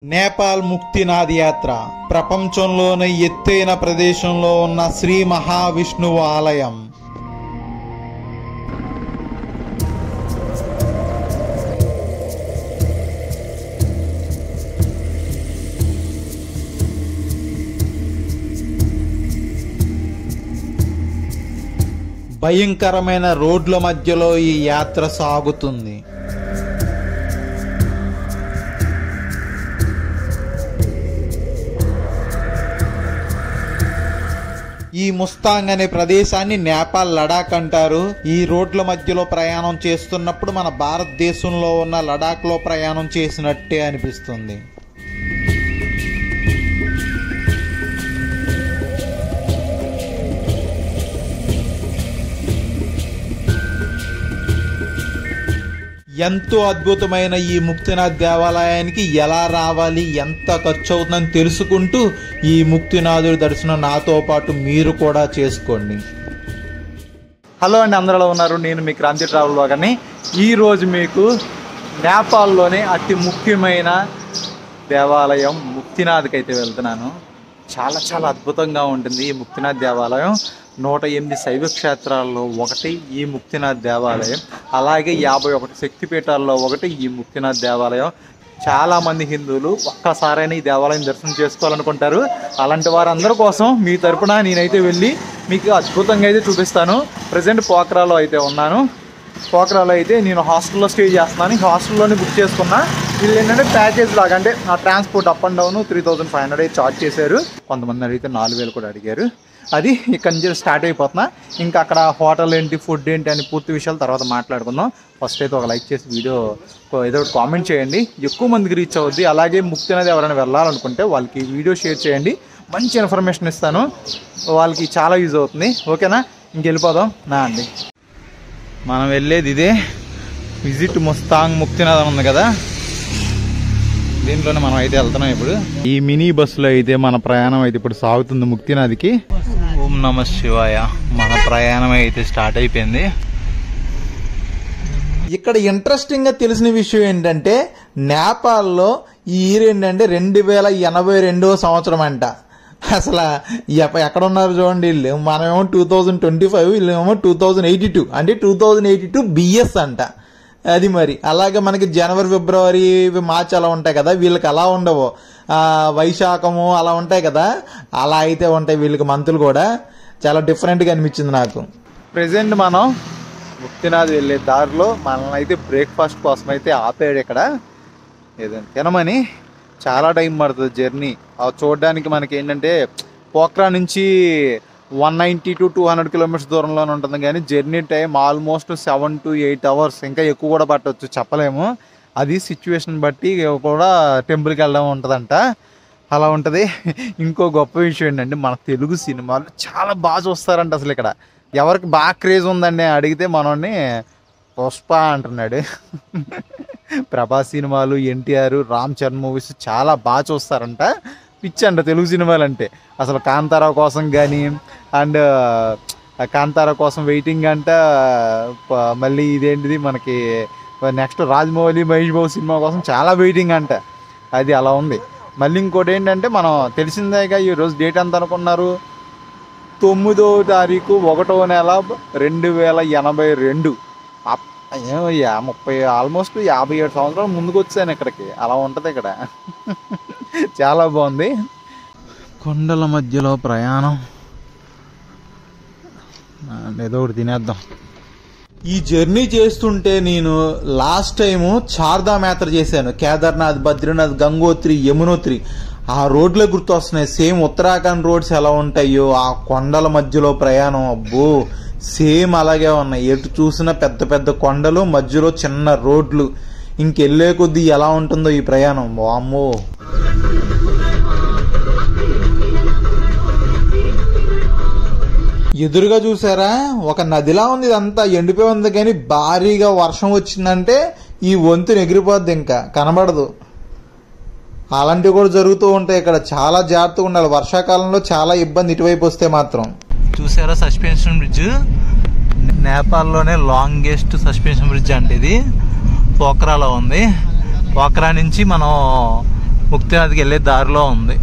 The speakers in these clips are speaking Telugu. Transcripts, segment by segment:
నేపాల్ ముక్తినాథ్ యాత్ర ప్రపంచంలోనే ఎత్తైన ప్రదేశంలో ఉన్న శ్రీ మహావిష్ణువు ఆలయం. భయంకరమైన రోడ్ల మధ్యలో ఈ యాత్ర సాగుతుంది. ఈ ముస్తాంగ్ అనే ప్రదేశాన్ని నేపాల్ లడాక్ అంటారు. ఈ రోడ్ల మధ్యలో ప్రయాణం చేస్తున్నప్పుడు మన భారతదేశంలో ఉన్న లడాక్ లో ప్రయాణం చేసినట్టే అనిపిస్తుంది. ఎంతో అద్భుతమైన ఈ ముక్తినాథ్ దేవాలయానికి ఎలా రావాలి, ఎంత ఖర్చు అవుతుందని తెలుసుకుంటూ ఈ ముక్తినాథుడి దర్శనం నాతో పాటు మీరు కూడా చేసుకోండి. హలో అండి, అందరూ ఉన్నారు. నేను మీ క్రాంతి ట్రావెల్ బ్లాగర్ని. ఈరోజు మీకు నేపాల్లోనే అతి ముఖ్యమైన దేవాలయం ముక్తినాథ్కి అయితే వెళ్తున్నాను. చాలా చాలా అద్భుతంగా ఉంటుంది ఈ ముక్తినాథ్ దేవాలయం. 108 శైవ క్షేత్రాల్లో ఒకటి ఈ ముక్తినాథ్ దేవాలయం. అలాగే 51 శక్తిపీఠాల్లో ఒకటి ఈ ముక్తినాథ్ దేవాలయం. చాలామంది హిందువులు ఒక్కసారైనా ఈ దేవాలయం దర్శనం చేసుకోవాలనుకుంటారు. అలాంటి వారందరి కోసం మీ తరపున నేనైతే వెళ్ళి మీకు అద్భుతంగా అయితే చూపిస్తాను. ప్రజెంట్ పోఖ్రాలో అయితే ఉన్నాను. పోఖ్రాలో అయితే నేను హాస్టల్లో స్టే చేస్తున్నాను. ఈ హాస్టల్లోనే బుక్ చేసుకున్నా. వీళ్ళు ఏంటంటే ప్యాకేజ్ లాగా, అంటే నా ట్రాన్స్పోర్ట్ అప్ అండ్ డౌన్ 3500 అయితే ఛార్జ్ చేశారు. కొంతమంది అడిగితే 4000 కూడా అడిగారు. అది ఇక్కడ నుంచి స్టార్ట్ అయిపోతున్నా. ఇంకా అక్కడ హోటల్ ఏంటి, ఫుడ్ ఏంటి అని పూర్తి విషయాలు తర్వాత మాట్లాడుకుందాం. ఫస్ట్ అయితే ఒక లైక్ చేసి వీడియో ఏదో ఒకటి కామెంట్ చేయండి, ఎక్కువ మందికి రీచ్ అవుద్ది. అలాగే ముక్తినాథ్ ఎవరైనా వెళ్ళాలనుకుంటే వాళ్ళకి వీడియో షేర్ చేయండి. మంచి ఇన్ఫర్మేషన్ ఇస్తాను, వాళ్ళకి చాలా యూజ్ అవుతుంది. ఓకేనా, ఇంకెళ్ళిపోదాం నా అండి. మనం వెళ్ళేది ఇదే విజిట్ ముస్తాంగ్ ముక్తినాథ్ ఉంది కదా, దీంట్లోనే మనం అయితే వెళ్తున్నాం. ఇప్పుడు ఈ మినీ బస్సులో అయితే మన ప్రయాణం అయితే ఇప్పుడు సాగుతుంది ముక్తినాథ్కి. ఓం నమ శివాయ. మన ప్రయాణం అయితే స్టార్ట్ అయిపోయింది. ఇక్కడ ఇంట్రెస్టింగ్ గా తెలిసిన విషయం ఏంటంటే నేపాల్లో ఈ ఇయర్ ఏంటంటే 2082వ సంవత్సరం అంట. అసలు ఎక్కడ ఉన్నారు చూడండి వీళ్ళు. మనమేమో 2025, వీళ్ళేమో 2082, అంటే 2082 BS అంట. అది మరి అలాగే మనకి జనవరి, ఫిబ్రవరి, మార్చి అలా ఉంటాయి కదా, వీళ్ళకి అలా ఉండవు. వైశాఖము అలా ఉంటాయి కదా, అలా అయితే ఉంటాయి వీళ్ళకి మంతులు కూడా. చాలా డిఫరెంట్గా అనిపించింది నాకు. ప్రెసెంట్ మనం ముక్తినాథ్ వెళ్ళే దారిలో మనల్ని అయితే బ్రేక్ఫాస్ట్ కోసం అయితే ఆపాడు ఇక్కడ. ఏదైనా తినమని. చాలా టైం పడుతుంది జర్నీ. చూడడానికి మనకి ఏంటంటే పోఖ్రా నుంచి 190 to 200 కిలోమీటర్స్ దూరంలోనే ఉంటుంది, కానీ journey time almost 7 to 8 hours, ఇంకా ఎక్కువ కూడా పట్టవచ్చు, చెప్పలేము. అది సిచ్యువేషన్ బట్టి కూడా టెంపుల్కి వెళ్ళడం ఉంటుందంట. అలా ఉంటుంది. ఇంకో గొప్ప విషయం ఏంటంటే మన తెలుగు సినిమాలు చాలా బాగా చూస్తారంట. అసలు ఇక్కడ ఎవరికి బాగా క్రేజ్ ఉందండి అడిగితే మనల్ని పుష్ప అంటున్నాడు. ప్రభాస్ సినిమాలు, ఎన్టీఆర్, రామ్ చరణ్ మూవీస్ చాలా బాగా చూస్తారంట. పిచ్చి అంట తెలుగు సినిమాలు అంటే. అసలు కాంతారా కోసం కానీ, అండ్ కాంతారా కోసం వెయిటింగ్ అంట. మళ్ళీ ఇదేంటిది మనకి నెక్స్ట్ రాజమౌళి, మహేష్ బాబు సినిమా కోసం చాలా వెయిటింగ్ అంట. అది అలా ఉంది. మళ్ళీ ఇంకోటి ఏంటంటే మనం తెలిసిందేగా, ఈరోజు డేట్ ఎంత అనుకున్నారు, 9వ తారీఖు 1వ నెల 2082. ఆల్మోస్ట్ 57 సంవత్సరాలు ముందుకు వచ్చాను ఇక్కడికి. అలా ఉంటుంది ఇక్కడ. చాలా బాగుంది. కొండల మధ్యలో ప్రయాణం. ఏదో ఒకటి తినేద్దాం. ఈ జర్నీ చేస్తుంటే నేను లాస్ట్ టైము చార్ధామ్ యాత్ర చేశాను. కేదార్నాథ్, బద్రీనాథ్, గంగోత్రి, యమునోత్రి. ఆ రోడ్లే గుర్తొస్తున్నాయి. సేమ్ ఉత్తరాఖండ్ రోడ్స్ ఎలా ఉంటాయో ఆ కొండల మధ్యలో ప్రయాణం, అబ్బో సేమ్ అలాగే ఉన్నాయి. ఎటు చూసినా పెద్ద పెద్ద కొండలు, మధ్యలో చిన్న రోడ్లు. ఇంకెళ్లే కొద్దీ ఎలా ఉంటుందో ఈ ప్రయాణం, వామ్మో. ఎదురుగా చూసారా, ఒక నదిలా ఉంది. ఇదంతా ఎండిపోయి ఉంది, కానీ భారీగా వర్షం వచ్చిందంటే ఈ వంతుని ఎగిరిపోద్ది, ఇంకా కనబడదు. అలాంటివి కూడా జరుగుతూ ఉంటాయి ఇక్కడ. చాలా జాగ్రత్తగా ఉండాలి. వర్షాకాలంలో చాలా ఇబ్బంది ఇటువైపు వస్తే మాత్రం. చూసారా సస్పెన్షన్ బ్రిడ్జ్, నేపాల్లోనే లాంగెస్ట్ సస్పెన్షన్ బ్రిడ్జ్ అంటే ఇది. పోఖ్రాలో ఉంది. పోఖ్రా నుంచి మనం ముక్తినాథ్కి వెళ్ళే దారిలో ఉంది.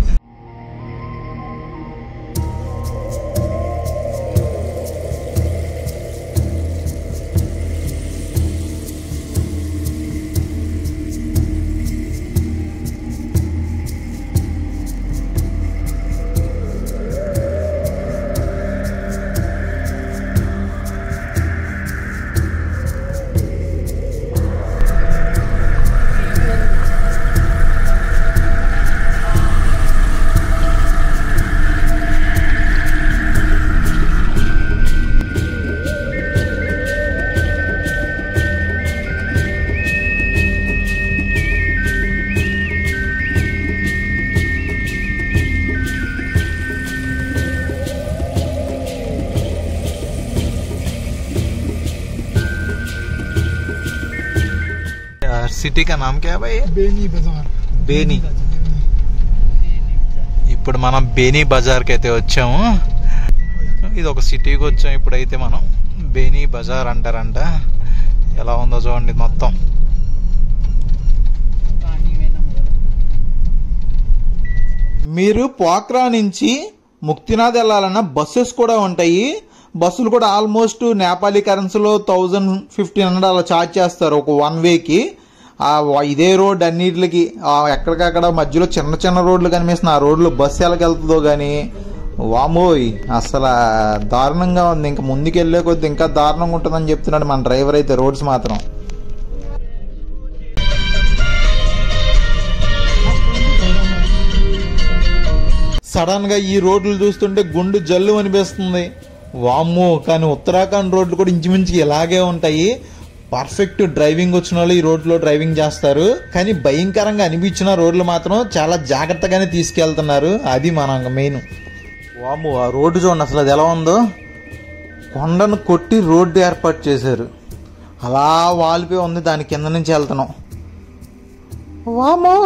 सिटी का नाम क्या है भाई? बेनी बाजार. बेनी. ఇప్పుడు మనం బేనీ బజార్కి అయితే వచ్చాము. ఇది ఒక సిటీకి వచ్చాము. ఇప్పుడైతే మనం బేనీ బజార్ అంటారంట. ఎలా ఉందో చూడండి మొత్తం. మీరు పోక్రా నుంచి ముక్తినాథ్ వెళ్ళాలన్నా బస్సెస్ కూడా ఉంటాయి. బస్సులు కూడా ఆల్మోస్ట్ నేపాలీ కరెన్సీలో 1000-1500 అలా ఛార్జ్ చేస్తారు ఒక 1 వేకి. ఇదే రోడ్ అన్నిటికి ఎక్కడికక్కడ మధ్యలో చిన్న చిన్న రోడ్లు కనిపిస్తున్నాయి. ఆ రోడ్లు బస్సు ఎలాగెళ్తుందో కానీ వామోయ్ అసలు దారుణంగా ఉంది. ఇంకా ముందుకు వెళ్ళే కొద్ది ఇంకా దారుణంగా ఉంటుందని చెప్తున్నాడు మన డ్రైవర్ అయితే. రోడ్స్ మాత్రం సడన్ గా ఈ రోడ్లు చూస్తుంటే గుండు జల్లు అనిపిస్తుంది. వామ్మో, కానీ ఉత్తరాఖండ్ రోడ్లు కూడా ఇంచుమించుకి ఇలాగే ఉంటాయి. పర్ఫెక్ట్ డ్రైవింగ్ వచ్చిన వాళ్ళు ఈ రోడ్లో డ్రైవింగ్ చేస్తారు. కానీ భయంకరంగా అనిపించిన రోడ్లు మాత్రం చాలా జాగ్రత్తగానే తీసుకెళ్తున్నారు. అది మన మెయిన్. వామ్మో, ఆ రోడ్డు చూడండి అసలు అది ఎలా ఉందో. కొండను కొట్టి రోడ్డు ఏర్పాటు చేశారు. అలా వాలిపోయి ఉంది. దాని కింద నుంచి వెళ్తున్నాం. వామ్మో,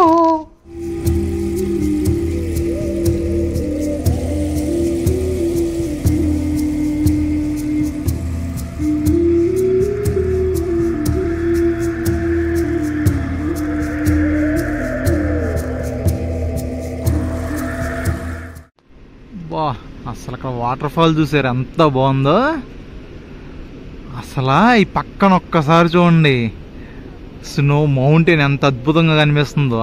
అసలు అక్కడ వాటర్ ఫాల్ చూసారు ఎంత బాగుందో. అసలు ఈ పక్కన ఒక్కసారి చూడండి స్నో మౌంటైన్ ఎంత అద్భుతంగా కనిపిస్తుందో.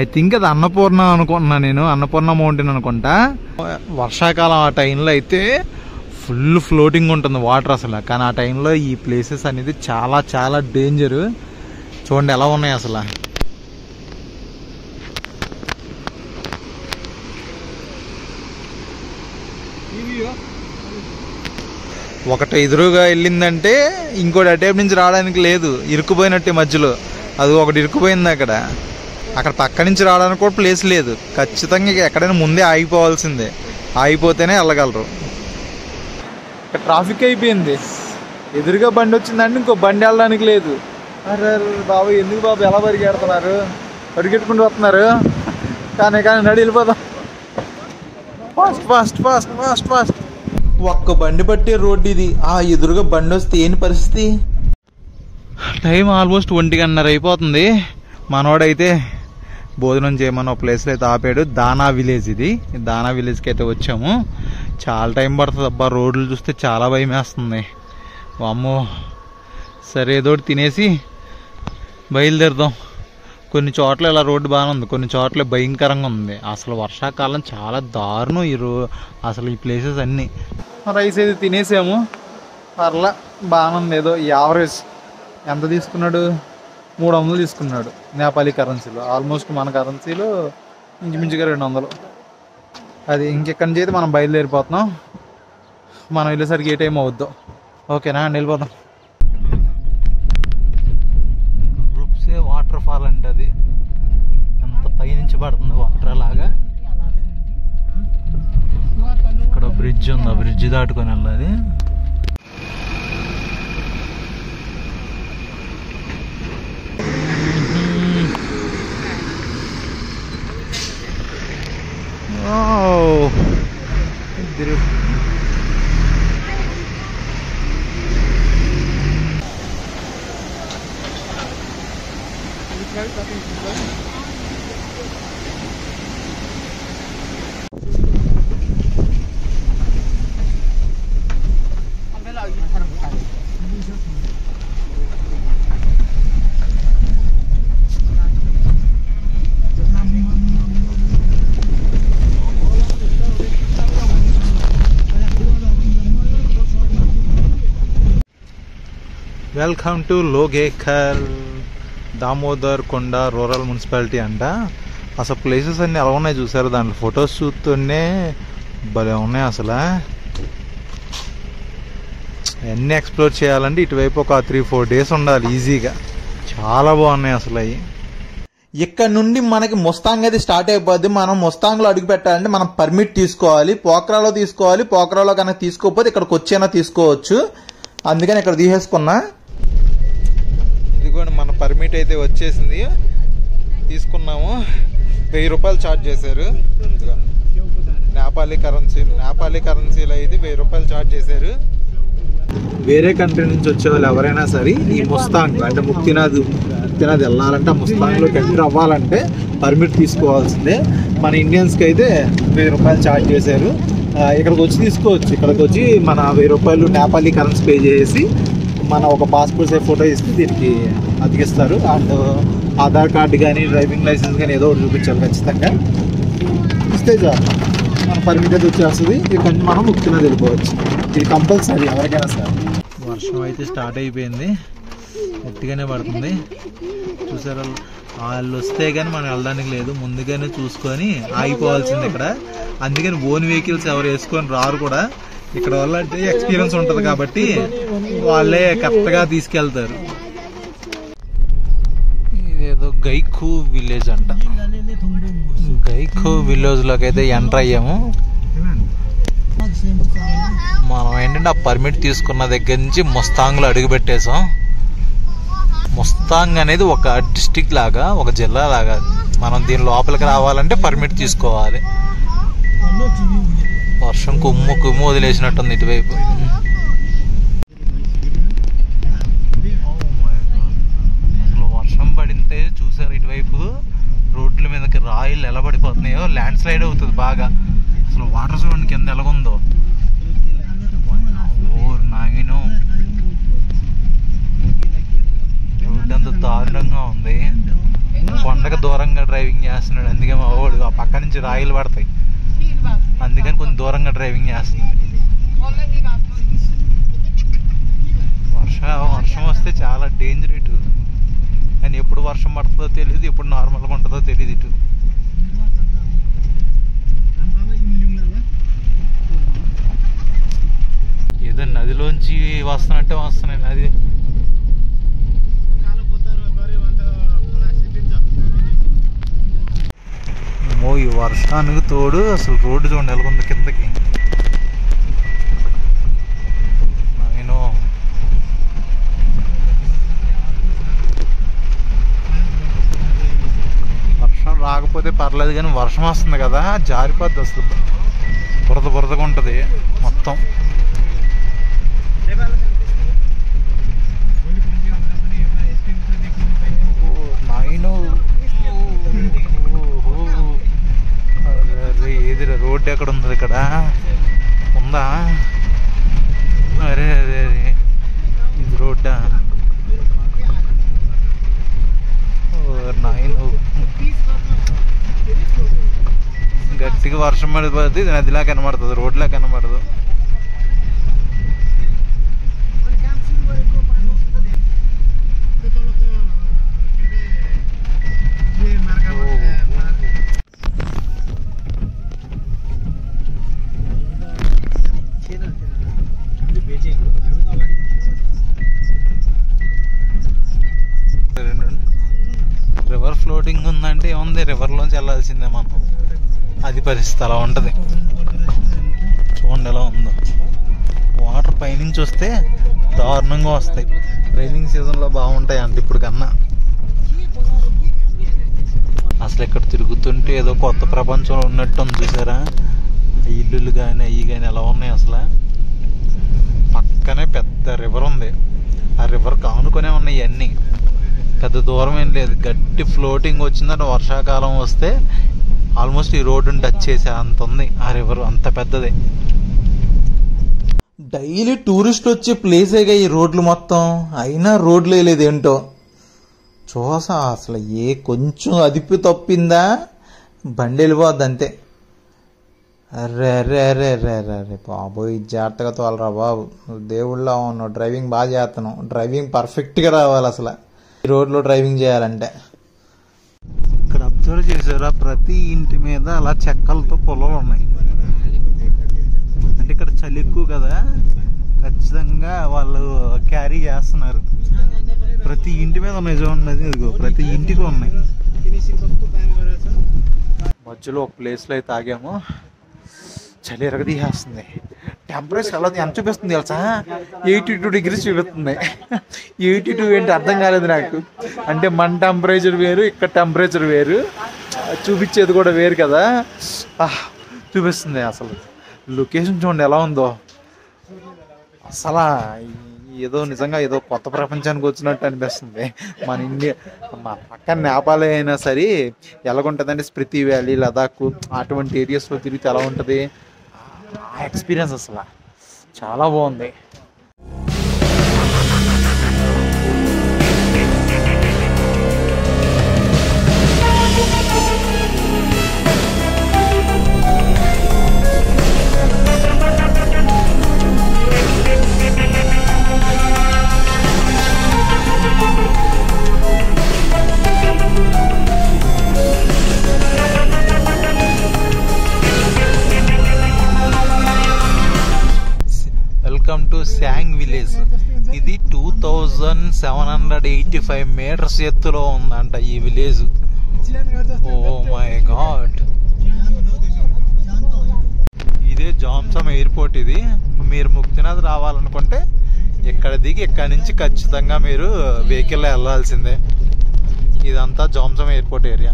ఐ థింక్ అది అన్నపూర్ణ అనుకుంటున్నా నేను. అన్నపూర్ణ మౌంటైన్ అనుకుంటా. వర్షాకాలం ఆ టైంలో అయితే ఫుల్ ఫ్లోటింగ్ ఉంటుంది వాటర్ అసలు. కానీ ఆ టైంలో ఈ ప్లేసెస్ అనేది చాలా చాలా డేంజర్. చూడండి ఎలా ఉన్నాయి అసలు. ఒకటి ఎదురుగా వెళ్ళిందంటే ఇంకోటి అటేపు నుంచి రావడానికి లేదు. ఇరుక్కుపోయినట్టే మధ్యలో. అది ఒకటి ఇరుక్కుపోయింది అక్కడ. అక్కడ పక్క నుంచి రావడానికి కూడా ప్లేస్ లేదు. ఖచ్చితంగా ఎక్కడైనా ముందే ఆగిపోవాల్సిందే. ఆగిపోతేనే వెళ్ళగలరు. ఇక్కడ ట్రాఫిక్ అయిపోయింది. ఎదురుగా బండి వచ్చిందంటే ఇంకో బండి వెళ్ళడానికి లేదు. అరే బాబు, ఎందుకు బాబు ఎలా పరిగెడుతున్నారు? పరిగెట్టుకుంటూ వస్తున్నారు. కానీ నడి వెళ్ళిపోదాం. Fast fast fast fast fast. ఒక్క బండి పట్టే రోడ్డు ఇది. ఆ ఎదురుగా బండి వస్తే ఏంటి పరిస్థితి? టైం ఆల్మోస్ట్ 1:30 అయిపోతుంది. మనోడైతే భోజనం చేయమని ఒక ప్లేస్లో అయితే ఆపాడు. దానా విలేజ్ ఇది. దానా విలేజ్కి అయితే వచ్చాము. చాలా టైం పడుతుంది అబ్బా. రోడ్లు చూస్తే చాలా భయం వేస్తుంది. వామ్మో, సరే ఏదోటి తినేసి బయలుదేరుదాం. కొన్ని చోట్ల ఇలా రోడ్డు బాగానే ఉంది, కొన్ని చోట్ల భయంకరంగా ఉంది. అసలు వర్షాకాలం చాలా దారుణం అసలు ఈ ప్లేసెస్ అన్నీ. రైస్ అయితే తినేసాము. పర్లా బాగానే ఉంది. ఏదో యావరేజ్. ఎంత తీసుకున్నాడు? 300 తీసుకున్నాడు నేపాలీ కరెన్సీలో. ఆల్మోస్ట్ మన కరెన్సీలో ఇంచుమించుగా 200. అది ఇంకెక్కడి నుంచి అయితే మనం బయలుదేరిపోతున్నాం. మనం వెళ్ళేసరికి ఏ టైం అవుద్దో. ఓకేనా, వెళ్ళిపోతాం. వాటర్ ఫాల్ అంటే అది ఎంత పైనుంచి పడుతుంది వాటర్ అలాగా. ఇక్కడ బ్రిడ్జ్ ఉంది. ఆ బ్రిడ్జ్ దాటుకొని వెళ్ళాలి. వెల్కమ్ టు లోగేకల్ దామోదర్ కొండ రూరల్ మున్సిపాలిటీ అంట. అసలు ప్లేసెస్ అన్నీ ఎలా ఉన్నాయి చూసారు, దాంట్లో ఫొటోస్ చూస్తూనే భలే ఉన్నాయి. అసలు అన్నీ ఎక్స్ప్లోర్ చేయాలంటే ఇటువైపు ఒక 3-4 days ఉండాలి ఈజీగా. చాలా బాగున్నాయి అసలు అవి. ఇక్కడ నుండి మనకి ముస్తాంగ్ అయితే స్టార్ట్ అయిపోద్ది. మనం ముస్తాంగ్లో అడుగు పెట్టాలంటే మనం పర్మిట్ తీసుకోవాలి. పోఖ్రాలో తీసుకోవాలి. పోఖ్రాలో కనుక తీసుకోకపోతే ఇక్కడికి వచ్చైనా తీసుకోవచ్చు. అందుకని ఇక్కడ తీసేసుకున్నా. ఇదిగోండి మన పర్మిట్ అయితే వచ్చేసింది, తీసుకున్నాము. 1000 రూపాయలు ఛార్జ్ చేశారు. నేపాలీ కరెన్సీలో అయితే 1000 రూపాయలు ఛార్జ్ చేశారు. వేరే కంట్రీ నుంచి వచ్చే వాళ్ళు ఎవరైనా సరే ఈ ముస్తాంగ్ అంటే ముక్తినాథ్ వెళ్ళాలంటే ఆ ముస్తాంగ్లోకి ఎంటర్ అవ్వాలంటే పర్మిట్ తీసుకోవాల్సిందే. మన ఇండియన్స్కి అయితే 1000 రూపాయలు ఛార్జ్ చేశారు. ఇక్కడికి వచ్చి తీసుకోవచ్చు. ఇక్కడికి వచ్చి మన 1000 రూపాయలు నేపాలీ కరెన్సీ పే చేసి మన ఒక పాస్పోర్ట్ సైజ్ ఫోటో ఇస్తే దీనికి అతికిస్తారు. అండ్ ఆధార్ కార్డు కానీ డ్రైవింగ్ లైసెన్స్ కానీ ఏదో ఒకటి చూపించాలి ఖచ్చితంగా. ఇస్తే చాలు మన పర్మిట్ అయితే వచ్చేస్తుంది. ఇక్కడ నుంచి మనం ముక్తినాథ్ వెళ్ళిపోవచ్చు. ఇది కంపల్సరీ ఎవరికైనా సార్. వర్షం అయితే స్టార్ట్ అయిపోయింది, గట్టిగానే పడుతుంది. చూసారా, వాళ్ళు వస్తే కానీ మనం వెళ్ళడానికి లేదు, ముందుగానే చూసుకొని ఆగిపోవాల్సింది ఇక్కడ. అందుకని ఓన్ వెహికల్స్ ఎవరు వేసుకొని రారు కూడా. ఇక్కడ వల్ల అంటే ఎక్స్పీరియన్స్ ఉంటుంది కాబట్టి వాళ్ళే కరెక్ట్గా తీసుకెళ్తారు. ఇదేదో గైఖు విలేజ్ అంట. గైఖు విలేజ్లోకి అయితే ఎంటర్ అయ్యాము. మనం ఏంటంటే ఆ పర్మిట్ తీసుకున్న దగ్గర నుంచి ముస్తాంగ్లో అడుగు పెట్టేసాం. ముస్తాంగ్ అనేది ఒక డిస్టిక్ లాగా, ఒక జిల్లా లాగా. మనం దీని లోపలికి రావాలంటే పర్మిట్ తీసుకోవాలి. వర్షం కుమ్ము వదిలేసినట్టుంది ఇటువైపు. అసలు వర్షం పడితే చూసారు ఇటువైపు రోడ్ల మీదకి రాయిలు ఎలా పడిపోతున్నాయో, ల్యాండ్ స్లైడ్ అవుతుంది బాగా. అసలు వాటర్ చూడండి కింద ఎలాగుందో. నాయను రోడ్డు అంత దారుణంగా ఉంది. కొండకు దూరంగా డ్రైవింగ్ చేస్తున్నాడు, అందుకే మా వాడు ఆ పక్క నుంచి రాయిలు పడతాయి, అందుకని కొంచెం దూరంగా డ్రైవింగ్ చేస్తున్నాడు. వర్షం వస్తే చాలా డేంజర్ ఇటు. కానీ ఎప్పుడు వర్షం పడుతుందో తెలియదు, ఎప్పుడు నార్మల్గా ఉంటుందో తెలియదు ఇటు. ఏదో నదిలోంచి వస్తున్నట్టే వస్తున్నాయి. నది ఈ వర్షానికి తోడు అసలు రోడ్డు చూడండి ఎలాగుంది కిందకి. నేను వర్షం రాకపోతే పర్లేదు, కానీ వర్షం వస్తుంది కదా జారిపోద్ది. అసలు బురదగా ఉంటుంది మొత్తం. ఏదిరా రోడ్డు ఎక్కడ ఉంది? ఇక్కడ ఉందా? అరే అదే ఇది రోడ్డా? గట్టిగా వర్షం పడిపోతుంది, ఇది నదిలా కనబడుతుంది, రోడ్లా కనబడదు. రివర్ ఫ్లోటింగ్ ఉందంటే ఏముంది, రివర్లోంచి వెళ్ళాల్సిందే మనం. అది పరిస్థితి అలా ఉంటుంది. చూడండి ఎలా ఉందో. వాటర్ పైనుంచి వస్తే దారుణంగా వస్తాయి. రైనింగ్ సీజన్లో బాగుంటాయి అంటే ఇప్పుడు కన్నా. అసలు ఇక్కడ తిరుగుతుంటే ఏదో కొత్త ప్రపంచంలో ఉన్నట్టు ఉంది. చూసారా ఇల్లులు కానీ అవి కానీ ఎలా ఉన్నాయి. అసలు పక్కనే పెద్ద రివర్ ఉంది, ఆ రివర్ కానుకొనే ఉన్నాయి ఇవన్నీ. పెద్ద దూరం ఏం లేదు. గట్టి ఫ్లోటింగ్ వచ్చిందంటే వర్షాకాలం వస్తే ఆల్మోస్ట్ ఈ రోడ్డుని టచ్ చేసే అంత ఉంది ఆ రివర్, అంత పెద్దది. డైలీ టూరిస్ట్ వచ్చే ప్లేసేగా ఈ రోడ్లు మొత్తం, అయినా రోడ్లు లేదు ఏంటో. చూసా అసలు కొంచెం అదుపు తప్పిందా బండి వెళ్ళిపోద్ది అంతే. అరే అరే అరే అరే అరే అరే బాబోయ్, జాగ్రత్తగా తోలరా బాబు. నువ్వు దేవుళ్ళ ఉన్నావు, డ్రైవింగ్ బాగా చేస్తున్నావు. డ్రైవింగ్ పర్ఫెక్ట్గా రావాలి అసలు ఈ రోడ్లో డ్రైవింగ్ చేయాలంటే. ఇక్కడ అబ్జర్వ్ చేసారా, ప్రతి ఇంటి మీద అలా చెక్కలతో పొలాలు ఉన్నాయి. అంటే ఇక్కడ చలి ఎక్కువ కదా, ఖచ్చితంగా వాళ్ళు క్యారీ చేస్తున్నారు. ప్రతి ఇంటి మీద ఉన్నాయి చూడండి, ఇదిగో ప్రతి ఇంటికి ఉన్నాయి. మధ్యలో ఒక ప్లేస్లో అయితే ఆగాము. చలి ఎరగదీసేస్తుంది. టెంపరేచర్ ఎలా ఎంత చూపిస్తుంది తెలుసా, 82 degrees చూపిస్తుంది. 82 ఏంటి అర్థం కాలేదు నాకు. అంటే మన టెంపరేచర్ వేరు, ఇక్కడ టెంపరేచర్ వేరు, చూపించేది కూడా వేరు కదా. చూపిస్తుంది. అసలు లొకేషన్ చూడండి ఎలా ఉందో. అసలు ఏదో నిజంగా ఏదో కొత్త ప్రపంచానికి వచ్చినట్టు అనిపిస్తుంది. మన ఇండియా, మా పక్కన నేపాల్ అయినా సరే ఎలాగుంటుందంటే స్ప్రితి వ్యాలీ, లదాఖ్ అటువంటి ఏరియాస్లో తిరిగితే ఎలా ఉంటుంది ఆ ఎక్స్పీరియన్స్. అసలు చాలా బాగుంది. Welcome to sang village. ఇది 2785 meters ఎత్తులో ఉందంట ఈ విలేజ్. Oh my God. ఇదే జామ్సమ్ ఎయిర్పోర్ట్. ఇది మీరు ముక్తినాథ్ రావాలనుకుంటే ఇక్కడ దిగి ఇక్కడ నుంచి ఖచ్చితంగా మీరు వెహికల్లో వెళ్ళాల్సిందే. ఇదంతా జామ్సమ్ ఎయిర్పోర్ట్ ఏరియా.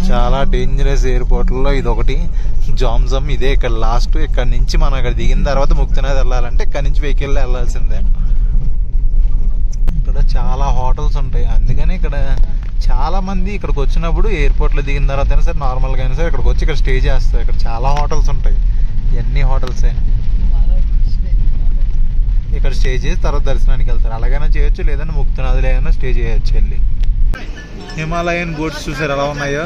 చాలా డేంజరస్ ఎయిర్పోర్ట్లో ఇది ఒకటి జామ్సమ్. ఇదే ఇక్కడ లాస్ట్. ఇక్కడ నుంచి మనం ఇక్కడ దిగిన తర్వాత ముక్తినాథ్ వెళ్ళాలంటే ఇక్కడ నుంచి వెహికల్లో వెళ్ళాల్సిందే. ఇక్కడ చాలా హోటల్స్ ఉంటాయి. అందుకని ఇక్కడ చాలా మంది ఇక్కడికి వచ్చినప్పుడు ఎయిర్పోర్ట్లో దిగిన తర్వాత అయినా సరే నార్మల్గా అయినా సరే ఇక్కడికి వచ్చి ఇక్కడ స్టే చేస్తారు. ఇక్కడ చాలా హోటల్స్ ఉంటాయి. ఇవన్నీ హోటల్సే. ఇక్కడ స్టే చేసి తర్వాత దర్శనానికి వెళ్తారు. అలాగైనా చేయొచ్చు, లేదంటే ముక్తినాథ్లో అయినా స్టే చేయొచ్చు వెళ్ళి. హిమాలయన్ గోట్స్ చూసారు ఎలా ఉన్నాయో.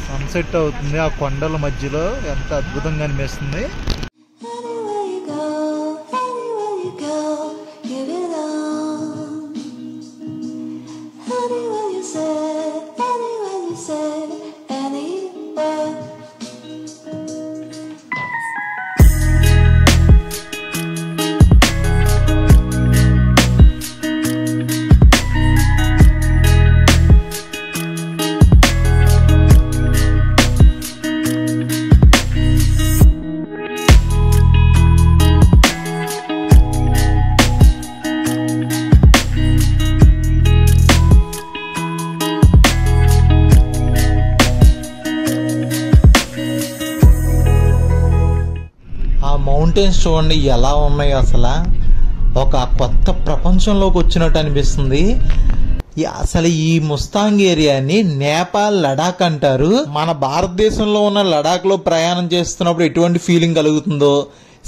సన్సెట్ అవుతుంది ఆ కొండల మధ్యలో. ఎంత అద్భుతంగా అనిపిస్తుంది. మౌంటైన్స్ చూడండి ఎలా ఉన్నాయి. అసలు ఒక కొత్త ప్రపంచంలోకి వచ్చినట్టు అనిపిస్తుంది. అసలు ఈ ముస్తాంగ్ ఏరియాని నేపాల్ లడాక్ అంటారు. మన భారతదేశంలో ఉన్న లడాక్ లో ప్రయాణం చేస్తున్నప్పుడు ఎటువంటి ఫీలింగ్ కలుగుతుందో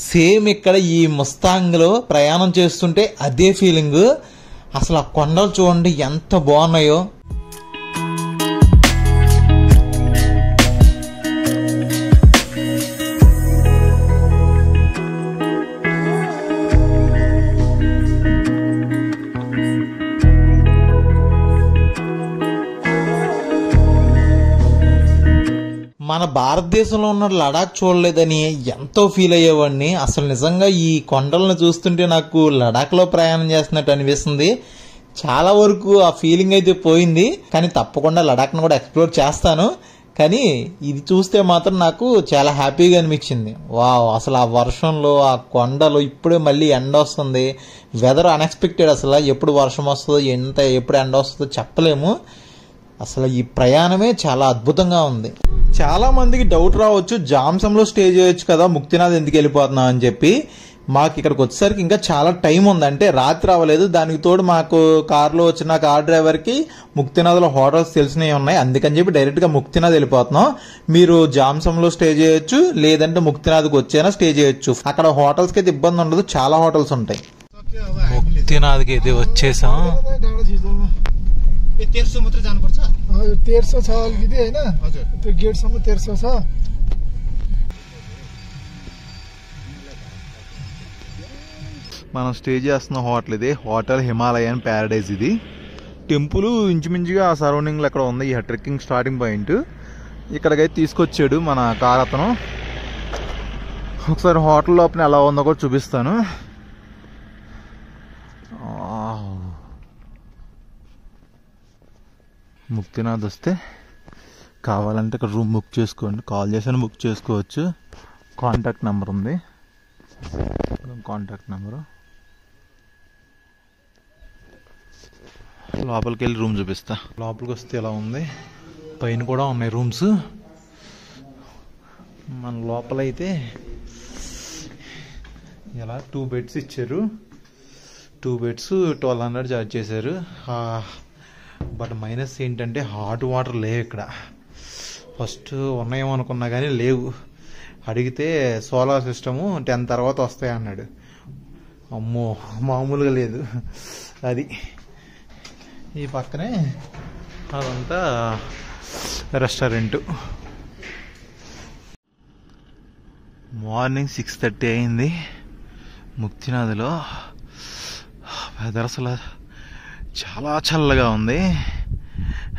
సేమ్ ఇక్కడ ఈ ముస్తాంగ్ లో ప్రయాణం చేస్తుంటే అదే ఫీలింగ్. అసలు ఆ కొండలు చూడండి ఎంత బాగున్నాయో. మన భారతదేశంలో ఉన్న లడాక్ చూడలేదని ఎంతో ఫీల్ అయ్యేవాడిని. అసలు నిజంగా ఈ కొండలను చూస్తుంటే నాకు లడాక్లో ప్రయాణం చేస్తున్నట్టు అనిపిస్తుంది. చాలా వరకు ఆ ఫీలింగ్ అయితే పోయింది. కానీ తప్పకుండా లడాక్ను కూడా ఎక్స్ప్లోర్ చేస్తాను. కానీ ఇది చూస్తే మాత్రం నాకు చాలా హ్యాపీగా అనిపించింది. వావ్, అసలు ఆ వర్షంలో ఆ కొండలు, ఇప్పుడే మళ్ళీ ఎండ వస్తుంది. Weather unexpected. అసలు ఎప్పుడు వర్షం వస్తుందో ఎప్పుడు ఎండ వస్తుందో చెప్పలేము. అసలు ఈ ప్రయాణమే చాలా అద్భుతంగా ఉంది. చాలా మందికి డౌట్ రావచ్చు, జామ్సంలో స్టే చేయొచ్చు కదా, ముక్తినాథ్ ఎందుకు వెళ్ళిపోతున్నాం అని చెప్పి. మాకు ఇక్కడికి వచ్చేసరికి ఇంకా చాలా టైం ఉంది. అంటే రాత్రి అవ్వలేదు. దానికి తోడు మాకు కార్లో వచ్చిన కార్ డ్రైవర్కి ముక్తినాథ్లో హోటల్స్ తెలిసినవి ఉన్నాయి. అందుకని చెప్పి డైరెక్ట్గా ముక్తినాథ్ వెళ్ళిపోతున్నాం. మీరు జామ్సంలో స్టే చేయొచ్చు, లేదంటే ముక్తినాథ్కి వచ్చైనా స్టే చేయొచ్చు. అక్కడ హోటల్స్కి అయితే ఇబ్బంది ఉండదు, చాలా హోటల్స్ ఉంటాయి. मुक्तिनाथకి అయితే వచ్చేసాం 1300 मात्र जानुपर्छ 1300 छ अलिकति हैन हजुर त्यो गेटसम्म 1300 छ మనం స్టే చేస్తున్న హోటల్ ఇది హోటల్ హిమాలయన్ ప్యారడైజ్ ఇది టెంపుల్ ఇంచుమించుగా ఆ సరౌండింగ్లో ఎక్కడ ఉంది ఈ ట్రెక్కింగ్ స్టార్టింగ్ పాయింట్ ఇక్కడికైతే తీసుకొచ్చాడు మన కార్ అతను ఒకసారి హోటల్ లోపల ఎలా ఉందో కూడా చూపిస్తాను ముక్తినాథ్ వస్తే కావాలంటే ఇక్కడ రూమ్ బుక్ చేసుకోండి కాల్ చేసి బుక్ చేసుకోవచ్చు కాంటాక్ట్ నెంబర్ ఉంది కాంటాక్ట్ నెంబరు లోపలికి వెళ్ళి రూమ్ చూపిస్తా లోపలికి వస్తే ఎలా ఉంది పైన కూడా ఉన్నాయి రూమ్స్ మన లోపలైతే ఇలా 2 బెడ్స్ ఇచ్చారు 2 బెడ్స్ 1200 చార్జ్ చేశారు బట్ మైనస్ ఏంటంటే హాట్ వాటర్ లేవు ఇక్కడ ఫస్ట్ ఉన్నాయేమో అనుకున్నా కానీ లేవు అడిగితే సోలార్ సిస్టము 10 తర్వాత వస్తాయి అన్నాడు అమ్మో మామూలుగా లేదు అది ఈ పక్కనే అదంతా రెస్టారెంట్ మార్నింగ్ 6:30 అయింది ముక్తినాథ్లో వెదర్ అసలు చాలా చల్లగా ఉంది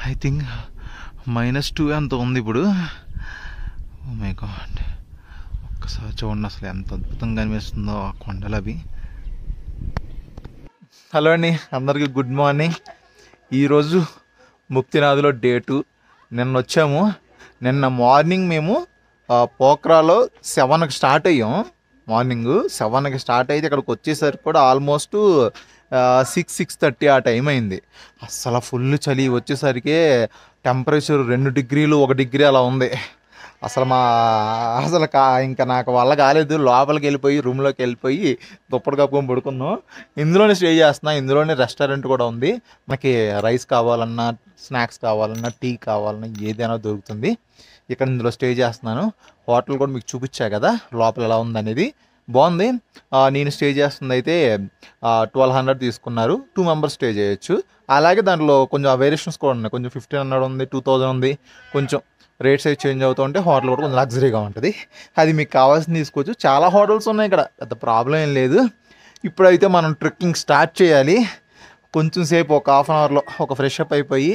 ఐ థింక్ -2 ఎంత ఉంది ఇప్పుడు ఓ మై గాడ్ ఒక్కసారి చూడండి అసలు ఎంత అద్భుతంగా కనిపిస్తుందో ఆ కొండలు అవి హలో అండి అందరికీ గుడ్ మార్నింగ్ ఈరోజు ముక్తినాథ్లో డే 2 నిన్న వచ్చాము నిన్న మార్నింగ్ మేము పోఖ్రాలో 7కి స్టార్ట్ అయ్యాం మార్నింగ్ 7కి స్టార్ట్ అయితే ఇక్కడికి వచ్చేసరికి కూడా ఆల్మోస్ట్ 6:30 ఆ టైం అయింది అస్సలు ఫుల్ చలి వచ్చేసరికి టెంపరేచర్ 2 డిగ్రీలు 1 డిగ్రీ అలా ఉంది అసలు ఇంకా నాకు వల్ల కాలేదు లోపలికి వెళ్ళిపోయి రూమ్లోకి వెళ్ళిపోయి దుప్పటి కప్పుకొని పడుకున్నాం ఇందులోనే స్టే చేస్తున్నా ఇందులోనే రెస్టారెంట్ కూడా ఉంది మనకి రైస్ కావాలన్నా స్నాక్స్ కావాలన్నా టీ కావాలన్నా ఏదైనా దొరుకుతుంది ఇక్కడ ఇందులో స్టే చేస్తున్నాను హోటల్ కూడా మీకు చూపించా కదా లోపల ఎలా ఉందనేది బాగుంది నేను స్టే చేస్తుంది అయితే 1200 తీసుకున్నారు 2 మెంబర్స్ స్టే చేయొచ్చు అలాగే దాంట్లో కొంచెం వేరియేషన్స్ కూడా ఉన్నాయి కొంచెం 1500 ఉంది 2000 ఉంది కొంచెం రేట్స్ అయితే చేంజ్ అవుతూ ఉంటే హోటల్ కూడా కొంచెం లగ్జరీగా ఉంటుంది అది మీకు కావాల్సింది తీసుకోవచ్చు చాలా హోటల్స్ ఉన్నాయి ఇక్కడ పెద్ద ప్రాబ్లం ఏం లేదు ఇప్పుడైతే మనం ట్రెక్కింగ్ స్టార్ట్ చేయాలి కొంచెం సేపు ఒక హాఫ్ అన్ అవర్లో ఒక ఫ్రెష్ అప్ అయిపోయి